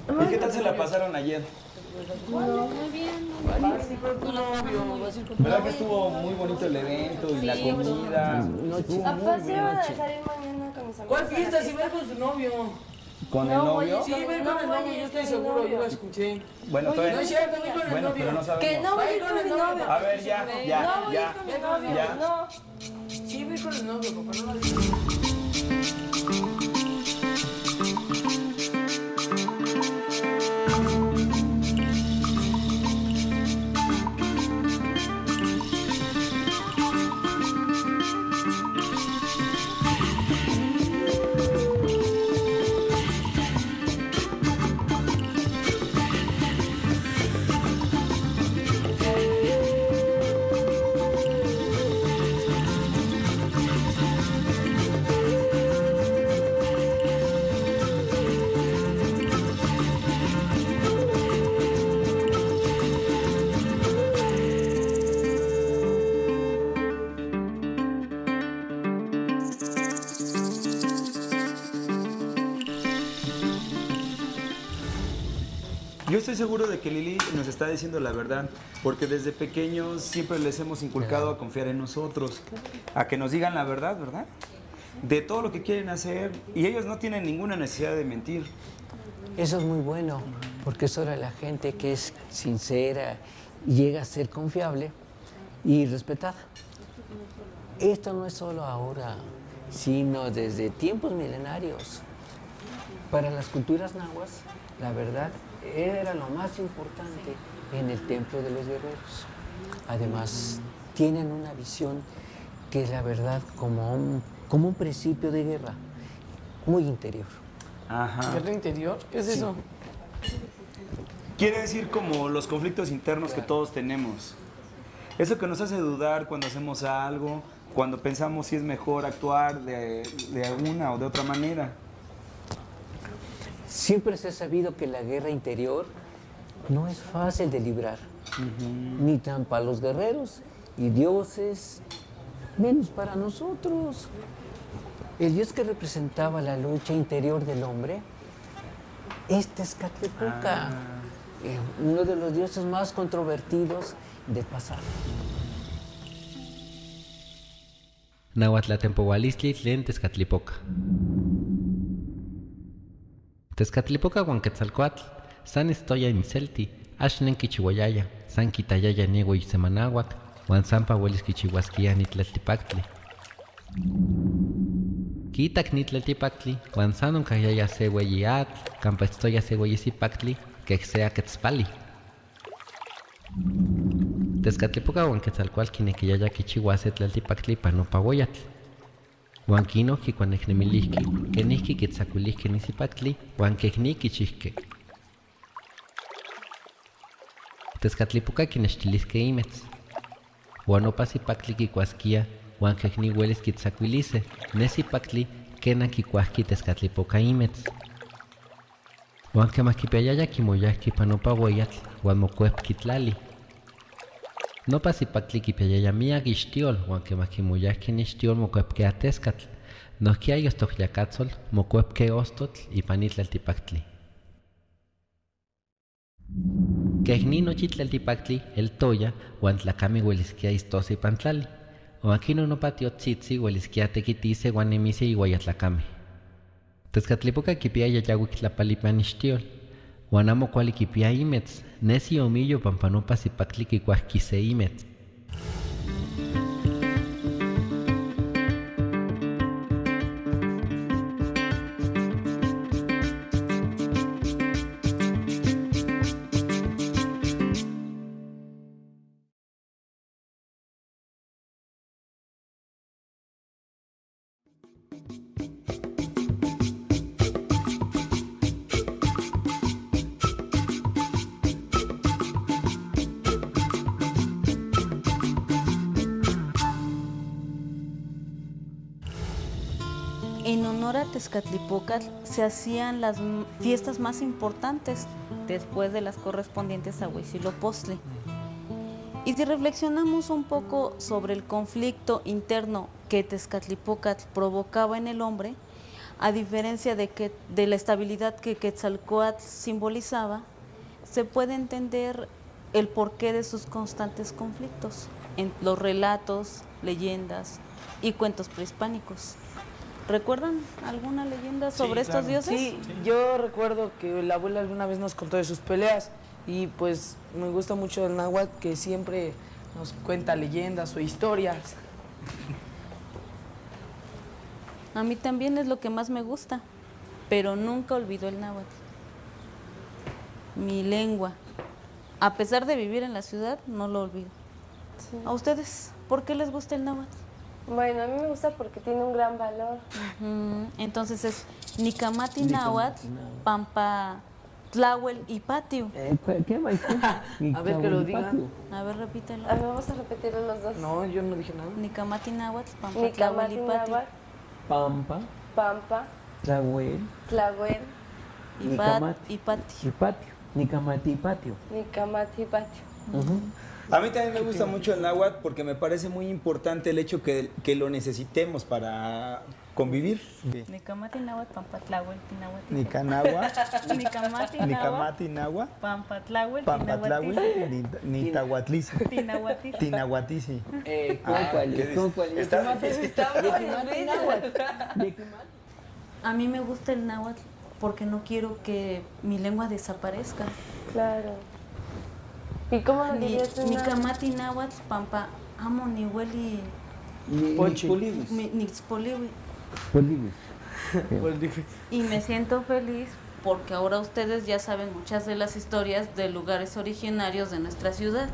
¿Y qué tal se la pasaron ayer? No, muy bien. Vas a ir con tu novio, vas a ir con tu ¿Verdad que novio. estuvo muy bonito el evento y la comida? Estuvo Papá muy se van a bien. dejar ir mañana con mis amigos. ¿Cuál a la fiesta? Si va con su novio. ¿Con el No, novio? voy Sí, va a ir con el No, novio, voy a yo estoy ir con mi seguro, yo novio. lo escuché. Bueno, No todavía es cierto, voy con el Bueno, pero novio. no sabemos. Que no voy a ir con mi novio. A ver, ya, No voy a ya. ir con mi novio. ya. No. Sí, voy con el novio, papá, no lo digas. Yo estoy seguro de que Lili nos está diciendo la verdad, porque desde pequeños siempre les hemos inculcado a confiar en nosotros, a que nos digan la verdad, ¿verdad? De todo lo que quieren hacer, y ellos no tienen ninguna necesidad de mentir. Eso es muy bueno, porque es hora de la gente que es sincera y llega a ser confiable y respetada. Esto no es solo ahora, sino desde tiempos milenarios. Para las culturas nahuas, la verdad era lo más importante en el templo de los guerreros. Además, tienen una visión que es la verdad como un principio de guerra muy interior. Ajá. ¿Guerra interior? ¿Qué es eso? Quiere decir como los conflictos internos que todos tenemos. Eso que nos hace dudar cuando hacemos algo, cuando pensamos si es mejor actuar de una o de otra manera. Siempre se ha sabido que la guerra interior no es fácil de librar, ni tan para los guerreros y dioses, menos para nosotros. El dios que representaba la lucha interior del hombre es Tezcatlipoca, uno de los dioses más controvertidos del pasado. Nahuatlatempohualistli tlen Tezcatlipoca. Tezcatlipoca huan Quetzalcoatl, san estoya inicelti, axnen kichihuayaya, san kitayaya niego semanahuac, huan sampa huelis kichihuasquia nitlaltipactli. Quitak nitlaltipactli, huan san oncayaya se hueyi atl, campa estoya se hueyi sipactli, sea Quetzpali. Tezcatlipoca huan Quetzalcoatl quinequiyaya kichihuase tlaltipactli panopahuayatl. Huan quinohqui cuanecnemilihqui, kenihqui quitzacuilihqui nisipactli, huan quehniqui chihque. Tezcatlipoca quinextilisque imetz. Huan opa sipactli quicuasquia, huan quehni huelis quitzacuilise, nesipactli quena quicuasqui Tezcatlipoca imetz. Huan quemah quipiayaya quimoyahqui panopa ueyatl, huan mocuepqui tlali. Nopa sipactli quipiayaya miak ixtiol, huan quemah quimoyahqui nixtiol mocuepquea Tezcatl. Nohquia yostohyacatzol mocuepque ostotl ipan itlaltipactli. Keh nin nochi tlaltipactli eltoya huan tlacameh uelisquia istosa ipan tlali. Huan quinon nopa tiotzitzi uelisquia tequitise huan nemise iuaya tlacameh. Tezcatlipoca quipiaya yauic tlapali ipan ixtiol. Huan amo cuali quipia imetz, nesi omillo pampa nopa sipactli quicuahqui se imetz. En honor a Tezcatlipoca se hacían las fiestas más importantes después de las correspondientes a Huitzilopochtli. Y si reflexionamos un poco sobre el conflicto interno que Tezcatlipoca provocaba en el hombre, A diferencia de la estabilidad que Quetzalcóatl simbolizaba, se puede entender el porqué de sus constantes conflictos en los relatos, leyendas y cuentos prehispánicos. ¿Recuerdan alguna leyenda sobre estos dioses? Sí, yo recuerdo que la abuela alguna vez nos contó de sus peleas y pues me gusta mucho el náhuatl, que siempre nos cuenta leyendas o historias. A mí también es lo que más me gusta, pero nunca olvido el náhuatl. Mi lengua. A pesar de vivir en la ciudad, no lo olvido. Sí. ¿A ustedes por qué les gusta el náhuatl? Bueno, a mí me gusta porque tiene un gran valor. Entonces es Nicamati náhuatl, Pampa Tlahuel y Patio. ¿Qué va A ver que lo digan. A ver, repítelo. A ver, vamos a repetirlo los dos. No, yo no dije nada. Nicamati náhuatl, Pampa Tlahuel Nicamati y Patio. náhuatl, Pampa, Pampa, Tlahuel Tlahuel, Y Patio. y patio. Nicamati y patio. Nicamati patio. A mí también me gusta mucho el náhuatl porque me parece muy importante el hecho que lo necesitemos para convivir. Nicamati náhuatl, Pampa Tlahuel, Tinahuati. Nicanagua, Nicamati náhuatl, Nicamati, Nahua, Pampa Tlahuel, Pampatlahui, Nitahuatlici, Tinahuati. Tinahuatici. ¿Cuál ¿qué es? Está difícil. A mí me gusta el náhuatl porque no quiero que mi lengua desaparezca. Claro. ¿Y cómo lo dirías en náhuatl? Nicamati náhuatl, Pampa Amo Nihueli Pochi. Nixpolihui. Polibus. Y me siento feliz porque ahora ustedes ya saben muchas de las historias de lugares originarios de nuestra ciudad,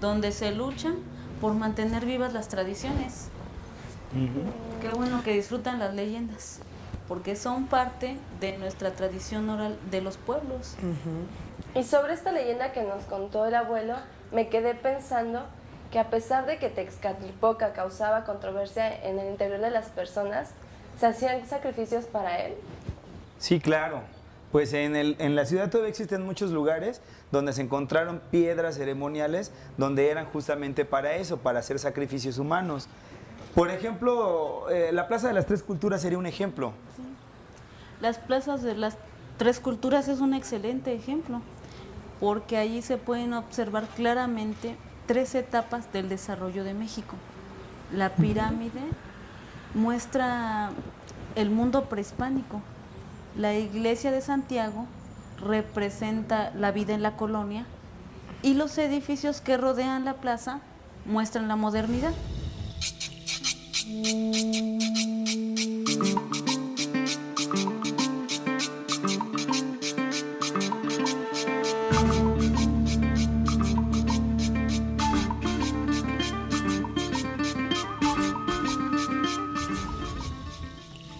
donde se luchan por mantener vivas las tradiciones. Qué bueno que disfrutan las leyendas, porque son parte de nuestra tradición oral de los pueblos. Y sobre esta leyenda que nos contó el abuelo, me quedé pensando que a pesar de que Texcatlipoca causaba controversia en el interior de las personas, ¿se hacían sacrificios para él? Sí, claro. Pues en la ciudad todavía existen muchos lugares donde se encontraron piedras ceremoniales donde eran justamente para eso, para hacer sacrificios humanos. Por ejemplo, la Plaza de las Tres Culturas sería un ejemplo. Las plazas de las tres culturas es un excelente ejemplo, porque allí se pueden observar claramente 3 etapas del desarrollo de México. La pirámide muestra el mundo prehispánico. La iglesia de Santiago representa la vida en la colonia y los edificios que rodean la plaza muestran la modernidad.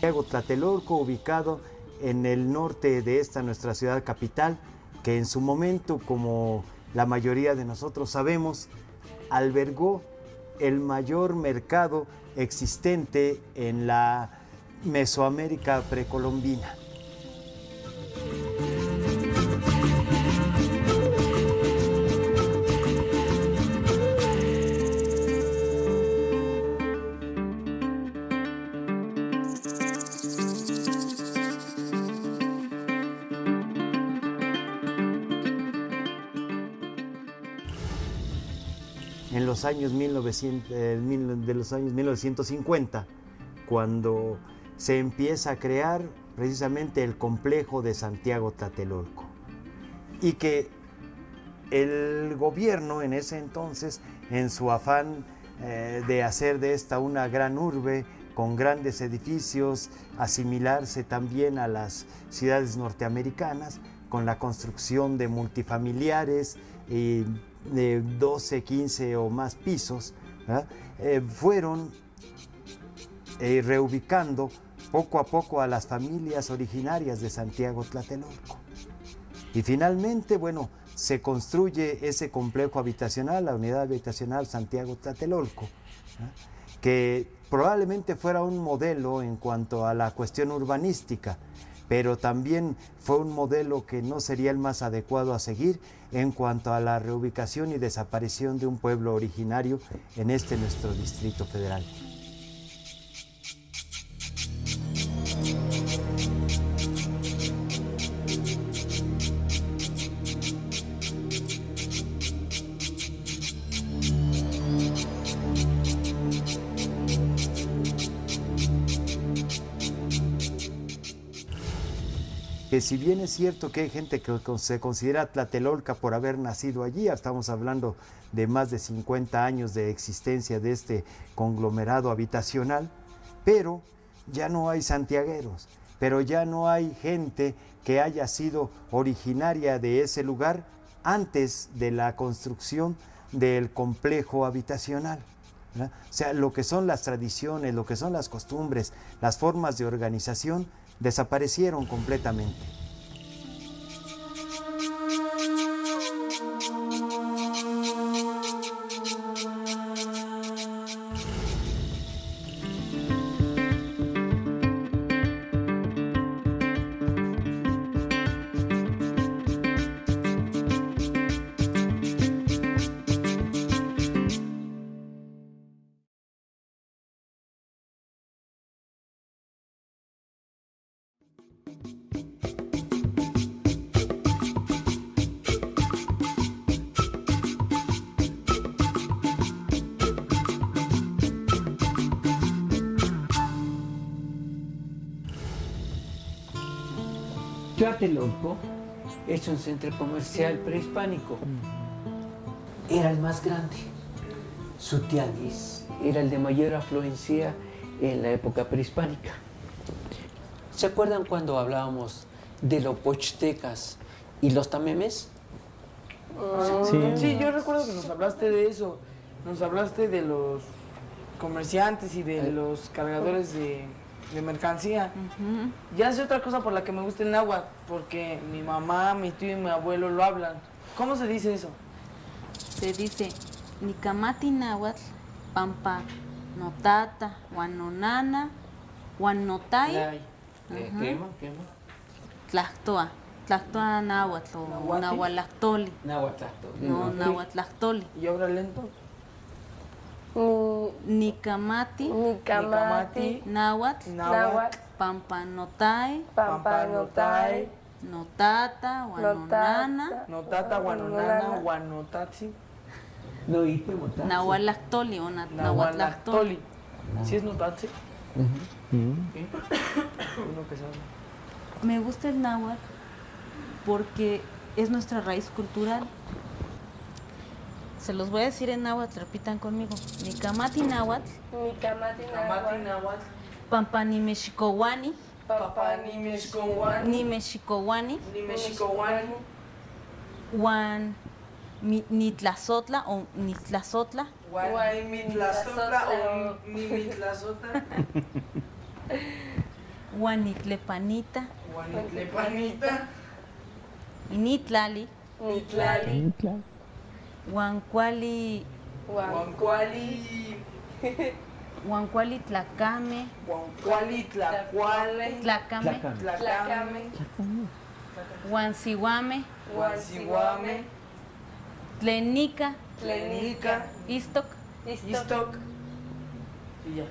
Santiago Tlatelolco, ubicado en el norte de esta nuestra ciudad capital, que en su momento, como la mayoría de nosotros sabemos, albergó el mayor mercado existente en la Mesoamérica precolombina. En los años 1950, cuando se empieza a crear precisamente el complejo de Santiago Tlatelolco, y que el gobierno en ese entonces, en su afán de hacer de esta una gran urbe con grandes edificios, asimilarse también a las ciudades norteamericanas, con la construcción de multifamiliares y de 12, 15 o más pisos, fueron reubicando poco a poco a las familias originarias de Santiago Tlatelolco. Y finalmente, bueno, se construye ese complejo habitacional, la unidad habitacional Santiago Tlatelolco, que probablemente fuera un modelo en cuanto a la cuestión urbanística, pero también fue un modelo que no sería el más adecuado a seguir en cuanto a la reubicación y desaparición de un pueblo originario en este nuestro Distrito Federal. que si bien es cierto que hay gente que se considera Tlatelolca por haber nacido allí, estamos hablando de más de 50 años de existencia de este conglomerado habitacional, pero ya no hay santiagueros, pero ya no hay gente que haya sido originaria de ese lugar antes de la construcción del complejo habitacional, ¿verdad? O sea, lo que son las tradiciones, lo que son las costumbres, las formas de organización desaparecieron completamente. Tlatelolco es un centro comercial prehispánico. Era el más grande. Su tianguis era el de mayor afluencia en la época prehispánica. ¿Se acuerdan cuando hablábamos de los pochtecas y los tamemes? Sí, yo recuerdo que nos hablaste de eso. Nos hablaste de los comerciantes y de los cargadores de mercancía. Ya es otra cosa por la que me gusta el náhuatl, porque mi mamá, mi tío y mi abuelo lo hablan. ¿Cómo se dice eso? Se dice Nicamati náhuatl, pampa notata, guanonana, guanotai, ¿Quema? tlactoa. Tlactoa náhuatl o ¿Nahuatl? nahualactoli. Náhuatl. No, nahuatlactoli. ¿Y ahora lento? Nicamati Nicamati, náhuatl, náhuatl, pampanotai, pampanotai, notata, guanonana, Notata, guanonana, guanotatsi, No, y preguntar. nahualactoli o nahuatlactoli. nahualactoli. ¿Sí es notatsi? Uno que sabe. Me gusta el náhuatl porque es nuestra raíz cultural. Se los voy a decir en náhuatl, repitan conmigo. Nicamati náhuatl, Nicamati, Kamati náhuatl, náhuatl, pampanimexicowani, papanimexcowani, nimexicowani, nimexicowani, huan nitlazotla o nitlazotla, guanimitlazotla o mimitlazotla, huan nitlepanita, guanitlepanita, initlali, Nitlali, huan cuali guancuali, Huancuali tlacame, guancuali, tlacuale, tlacame, tlacame, huancihuame, guancihuame, tlenica, tlenica, istok. istoc. Y ya.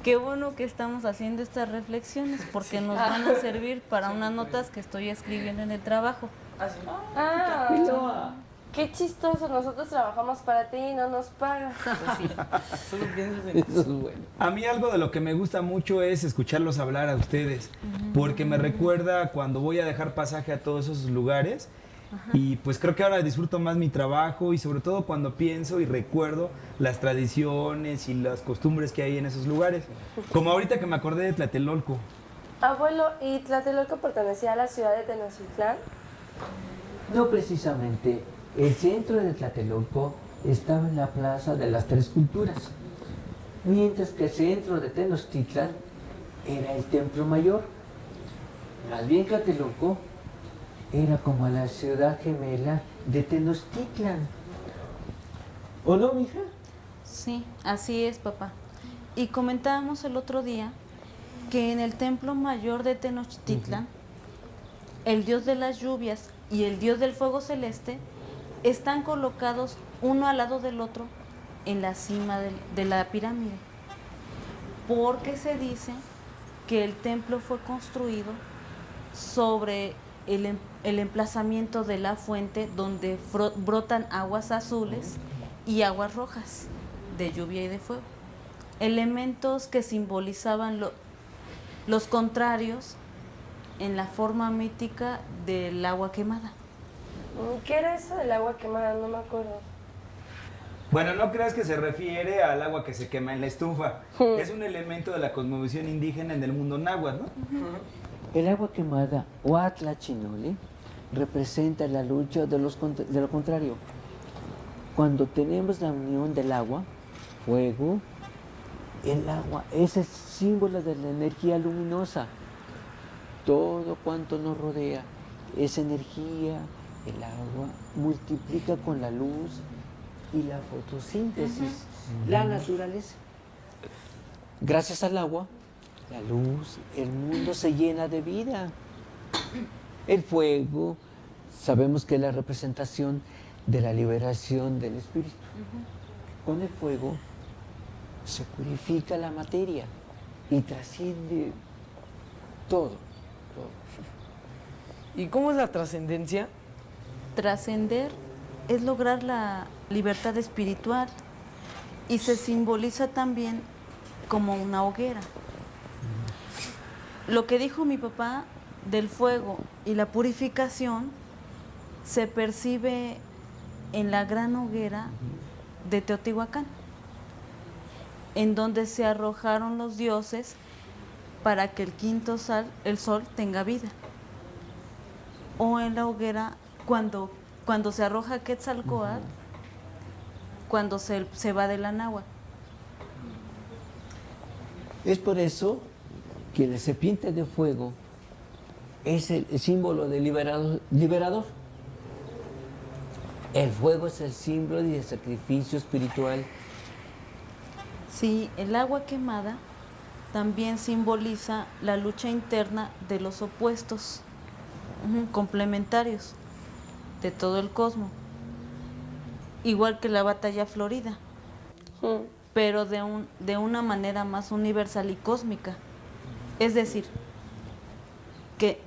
Qué bueno que estamos haciendo estas reflexiones porque nos van a servir para unas notas que estoy escribiendo en el trabajo. Así. Ah, qué chistoso, nosotros trabajamos para ti y no nos pagas. Solo piensas en Eso es bueno. A mí algo de lo que me gusta mucho es escucharlos hablar a ustedes, porque me recuerda cuando voy a dejar pasaje a todos esos lugares y pues creo que ahora disfruto más mi trabajo y sobre todo cuando pienso y recuerdo las tradiciones y las costumbres que hay en esos lugares. Como ahorita que me acordé de Tlatelolco. Abuelo, ¿y Tlatelolco pertenecía a la ciudad de Tenochtitlán? No precisamente. El centro de Tlatelolco estaba en la Plaza de las Tres Culturas, mientras que el centro de Tenochtitlan era el Templo Mayor. Más bien Tlatelolco era como la ciudad gemela de Tenochtitlan. ¿O no, mija? Sí, así es, papá. Y comentábamos el otro día que en el templo mayor de Tenochtitlan, el dios de las lluvias y el dios del fuego celeste están colocados uno al lado del otro en la cima de la pirámide. Porque se dice que el templo fue construido sobre el emplazamiento de la fuente donde brotan aguas azules y aguas rojas de lluvia y de fuego. Elementos que simbolizaban los contrarios en la forma mítica del agua quemada. ¿Qué era eso del agua quemada? No me acuerdo. Bueno, no creas que se refiere al agua que se quema en la estufa. Es un elemento de la cosmovisión indígena en el mundo náhuatl, ¿no? El agua quemada o atlachinole representa la lucha de lo contrario. Cuando tenemos la unión del agua, fuego, el agua es el símbolo de la energía luminosa. Todo cuanto nos rodea es energía. El agua multiplica con la luz y la fotosíntesis, la naturaleza. Gracias al agua, la luz, el mundo se llena de vida. El fuego, sabemos que es la representación de la liberación del espíritu. Con el fuego se purifica la materia y trasciende todo. ¿Y cómo es la trascendencia? Trascender es lograr la libertad espiritual y se simboliza también como una hoguera. Lo que dijo mi papá del fuego y la purificación se percibe en la gran hoguera de Teotihuacán, en donde se arrojaron los dioses para que el quinto sol tenga vida. O en la hoguera cuando se arroja Quetzalcóatl, cuando se va de la náhuatl. Es por eso que la serpiente de fuego es el símbolo de liberador. El fuego es el símbolo del sacrificio espiritual. Sí, el agua quemada también simboliza la lucha interna de los opuestos complementarios de todo el cosmos, igual que la batalla florida, pero de una manera más universal y cósmica. Es decir, que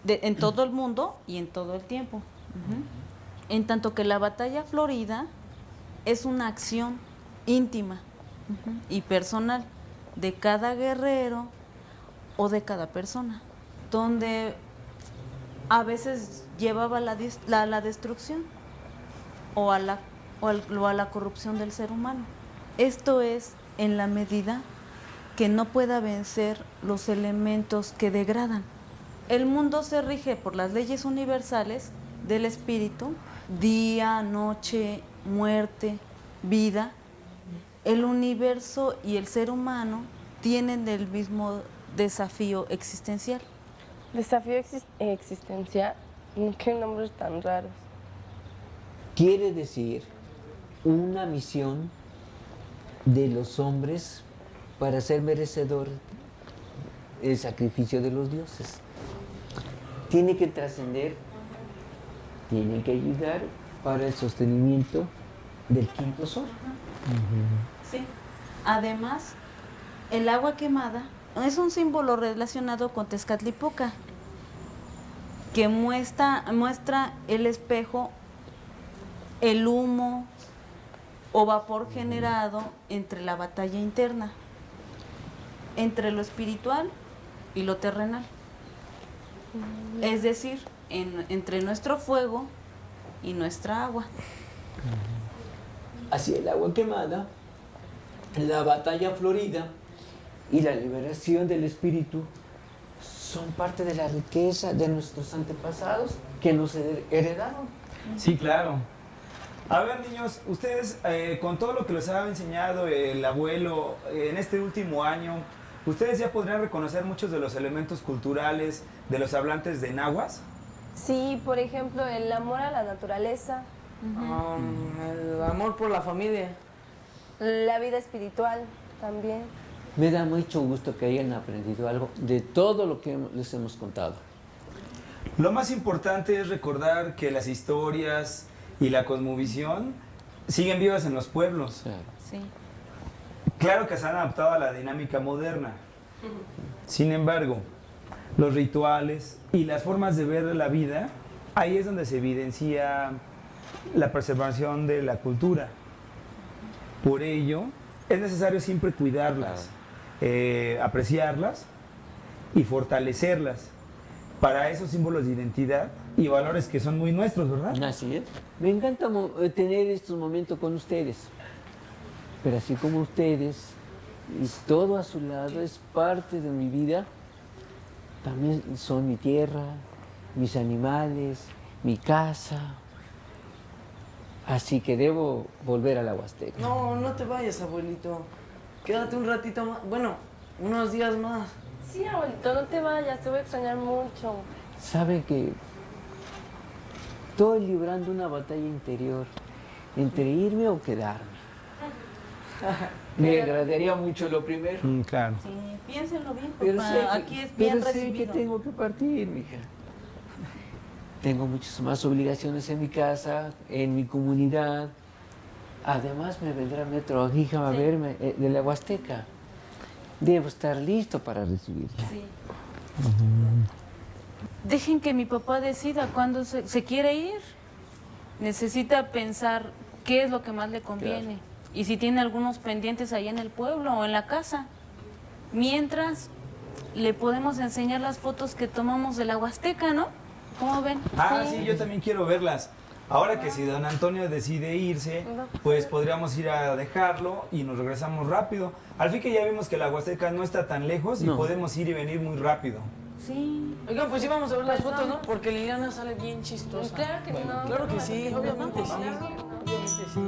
en todo el mundo y en todo el tiempo. En tanto que la batalla florida es una acción íntima y personal de cada guerrero o de cada persona, donde a veces llevaba la destrucción o a la corrupción del ser humano. Esto es en la medida que no pueda vencer los elementos que degradan. El mundo se rige por las leyes universales del espíritu: día, noche, muerte, vida. El universo y el ser humano tienen el mismo desafío existencial. Desafío existencial. Qué nombres tan raros. Quiere decir una misión de los hombres para ser merecedor del sacrificio de los dioses. Tiene que trascender, tiene que ayudar para el sostenimiento del quinto sol. Sí. Además, el agua quemada es un símbolo relacionado con Tezcatlipoca, que muestra el espejo, el humo o vapor generado entre la batalla interna, entre lo espiritual y lo terrenal. Es decir, entre nuestro fuego y nuestra agua. Así el agua quemada, la batalla florida y la liberación del espíritu son parte de la riqueza de nuestros antepasados que nos heredaron. Sí, claro. A ver, niños, ustedes, con todo lo que les ha enseñado el abuelo en este último año, ¿ustedes ya podrían reconocer muchos de los elementos culturales de los hablantes de náhuatl? Sí, por ejemplo, el amor a la naturaleza, El amor por la familia. la vida espiritual también. Me da mucho gusto que hayan aprendido algo de todo lo que les hemos contado. Lo más importante es recordar que las historias y la cosmovisión siguen vivas en los pueblos. Claro. Sí. Claro que se han adaptado a la dinámica moderna. Sin embargo, los rituales y las formas de ver la vida, ahí es donde se evidencia la preservación de la cultura. Por ello, es necesario siempre cuidarlas, apreciarlas y fortalecerlas. para esos símbolos de identidad y valores que son muy nuestros, ¿verdad? Así es. Me encanta tener estos momentos con ustedes. Pero así como ustedes, y todo a su lado es parte de mi vida, también son mi tierra, mis animales, mi casa. Así que debo volver a la Huasteca. No, no te vayas, abuelito. Quédate un ratito más. Bueno, unos días más. Sí, abuelito, no te vayas, te voy a extrañar mucho. Sabe que estoy librando una batalla interior entre irme o quedarme. Me agradaría mucho lo primero. Claro. Sí, piénsenlo bien, Pero papá. sé que, Aquí es bien pero sé que recibido. tengo que partir, mija. Tengo muchas más obligaciones en mi casa, en mi comunidad. Además me vendrá Metro Agija a verme de la Huasteca. Debo estar listo para recibirla. Sí. Dejen que mi papá decida cuándo se quiere ir. Necesita pensar qué es lo que más le conviene. Y si tiene algunos pendientes ahí en el pueblo o en la casa. Mientras, le podemos enseñar las fotos que tomamos de la Huasteca, ¿no? ¿Cómo ven? Ah, sí, yo también quiero verlas. Ahora que si don Antonio decide irse, pues podríamos ir a dejarlo y nos regresamos rápido. Al fin que ya vimos que la Huasteca no está tan lejos y No. podemos ir y venir muy rápido. Sí. Oigan, pues sí vamos a ver las fotos, ¿no? Porque Liliana sale bien chistosa. Claro que no. Claro que sí, obviamente sí. Obviamente sí.